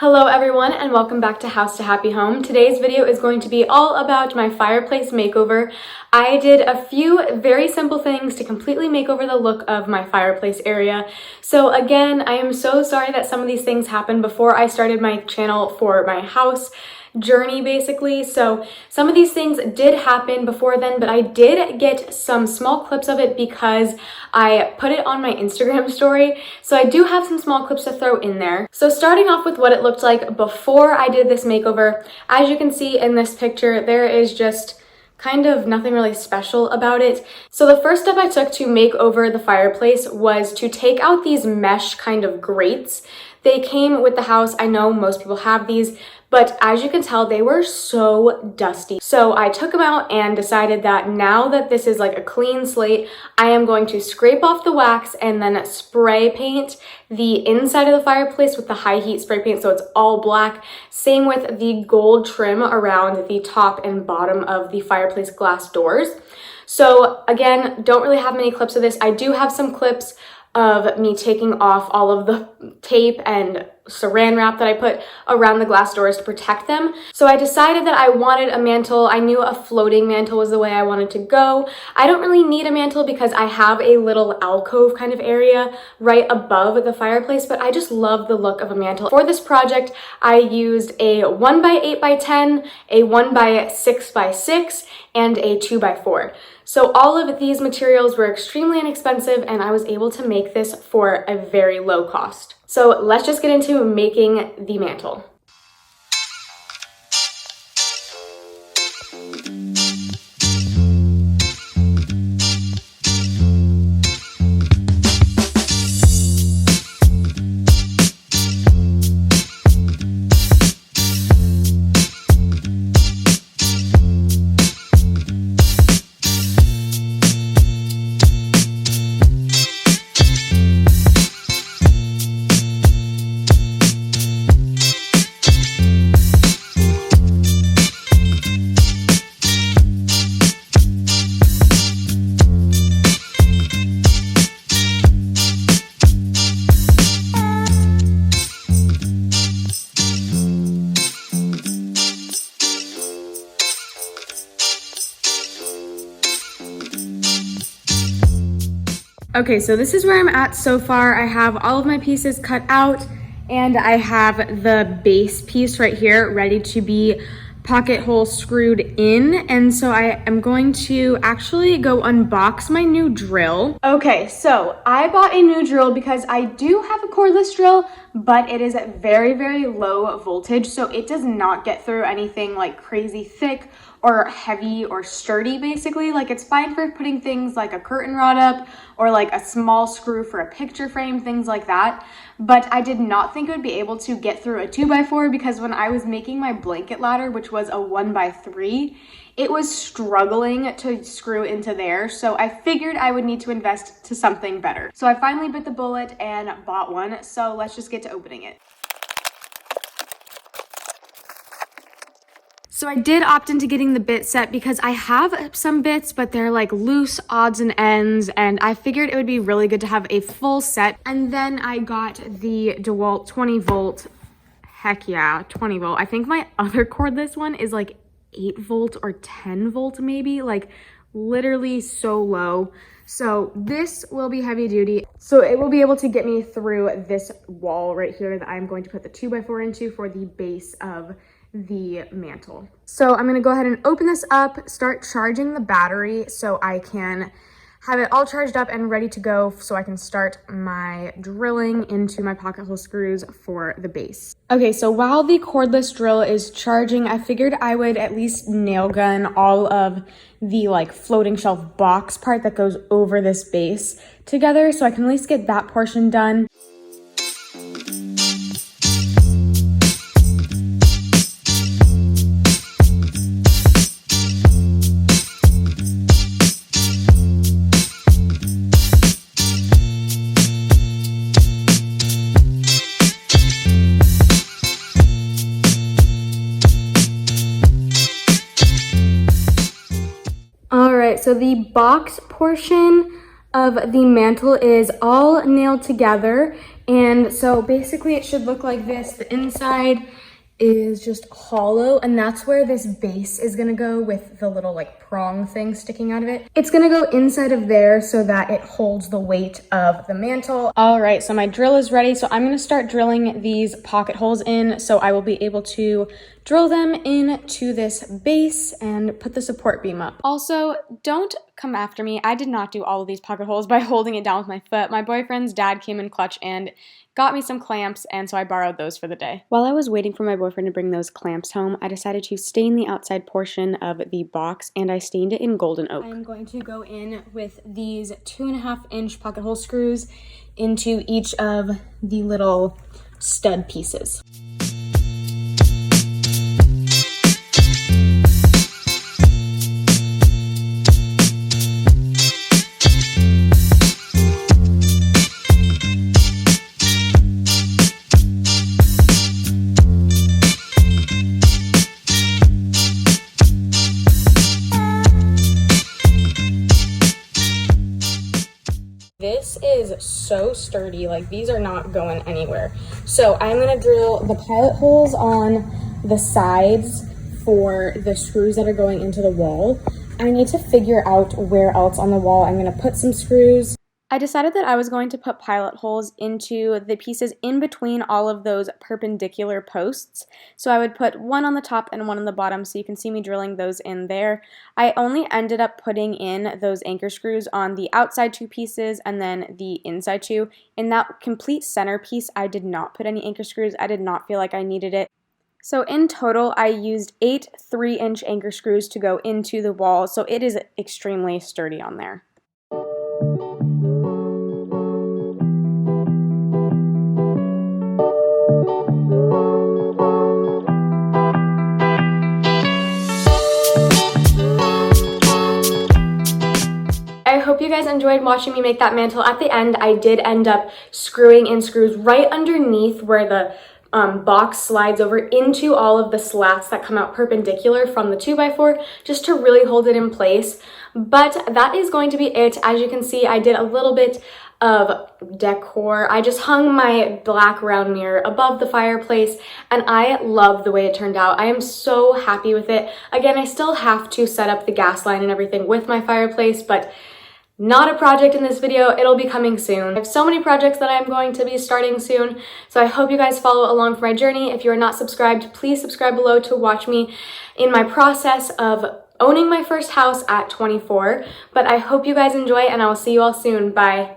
Hello everyone and welcome back to House to Happy Home. Today's video is going to be all about my fireplace makeover. I did a few very simple things to completely make over the look of my fireplace area. So again, I am so sorry that some of these things happened before I started my channel for my house journey basically. So some of these things did happen before then, but I did get some small clips of it because I put it on my Instagram story. So I do have some small clips to throw in there. So starting off with what it looked like before I did this makeover, as you can see in this picture, there is just kind of nothing really special about it. So the first step I took to make over the fireplace was to take out these mesh kind of grates. They came with the house. I know most people have these, but as you can tell, they were so dusty. So I took them out and decided that now that this is like a clean slate, I am going to scrape off the wax and then spray paint the inside of the fireplace with the high heat spray paint so it's all black. Same with the gold trim around the top and bottom of the fireplace glass doors. So again, don't really have many clips of this. I do have some clips of me taking off all of the tape and saran wrap that I put around the glass doors to protect them. So I decided that I wanted a mantle. I knew a floating mantle was the way I wanted to go. I don't really need a mantle because I have a little alcove kind of area right above the fireplace, but I just love the look of a mantle. For this project, I used a 1x8x10, a 1x6x6, and a 2x4. So all of these materials were extremely inexpensive and I was able to make this for a very low cost. So let's just get into making the mantle. Okay, so this is where I'm at so far. I have all of my pieces cut out and I have the base piece right here ready to be pocket hole screwed in. And so I am going to actually go unbox my new drill. Okay, so I bought a new drill because I do have a cordless drill, but it is at very, very low voltage. So it does not get through anything like crazy thick or heavy or sturdy basically. Like it's fine for putting things like a curtain rod up or like a small screw for a picture frame, things like that. But I did not think it would be able to get through a 2x4 because when I was making my blanket ladder, which was a 1x3, it was struggling to screw into there. So I figured I would need to invest to something better. So I finally bit the bullet and bought one. So let's just get to opening it. So I did opt into getting the bit set because I have some bits, but they're like loose odds and ends, and I figured it would be really good to have a full set. And then I got the DeWalt 20 volt, heck yeah, 20 volt. I think my other cordless one is like 8 volt or 10 volt maybe, like literally so low. So this will be heavy duty. So it will be able to get me through this wall right here that I'm going to put the 2x4 into for the base of the mantle. So I'm going to go ahead and open this up, start charging the battery so I can have it all charged up and ready to go so I can start my drilling into my pocket hole screws for the base. Okay, so while the cordless drill is charging, I figured I would at least nail gun all of the like floating shelf box part that goes over this base together so I can at least get that portion done. So the box portion of the mantle is all nailed together And so basically it should look like this. The inside is just hollow, and that's where this base is gonna go with the little like prong thing sticking out of it. It's gonna go inside of there so that it holds the weight of the mantle. All right, so my drill is ready. So I'm gonna start drilling these pocket holes in so I will be able to drill them into this base and put the support beam up. Also, don't come after me. I did not do all of these pocket holes by holding it down with my foot. My boyfriend's dad came in clutch and got me some clamps, and so I borrowed those for the day. While I was waiting for my boyfriend to bring those clamps home, I decided to stain the outside portion of the box, and I stained it in golden oak. I'm going to go in with these 2.5-inch pocket hole screws into each of the little stud pieces. This is so sturdy, like these are not going anywhere. So I'm gonna drill the pilot holes on the sides for the screws that are going into the wall. I need to figure out where else on the wall I'm gonna put some screws. I decided that I was going to put pilot holes into the pieces in between all of those perpendicular posts. So I would put one on the top and one on the bottom, so you can see me drilling those in there. I only ended up putting in those anchor screws on the outside 2 pieces and then the inside 2. In that complete center piece, I did not put any anchor screws. I did not feel like I needed it. So in total, I used 8 3-inch anchor screws to go into the wall, so it is extremely sturdy on there. I hope you guys enjoyed watching me make that mantle. At the end, I did end up screwing in screws right underneath where the box slides over into all of the slats that come out perpendicular from the 2x4 just to really hold it in place. But that is going to be it. As you can see, I did a little bit of decor. I just hung my black round mirror above the fireplace and I love the way it turned out. I am so happy with it. Again, I still have to set up the gas line and everything with my fireplace, but not a project in this video. It'll be coming soon. I have so many projects that I'm going to be starting soon, so I hope you guys follow along for my journey. If you are not subscribed, please subscribe below to watch me in my process of owning my first house at 24. But I hope you guys enjoy, and I will see you all soon. Bye.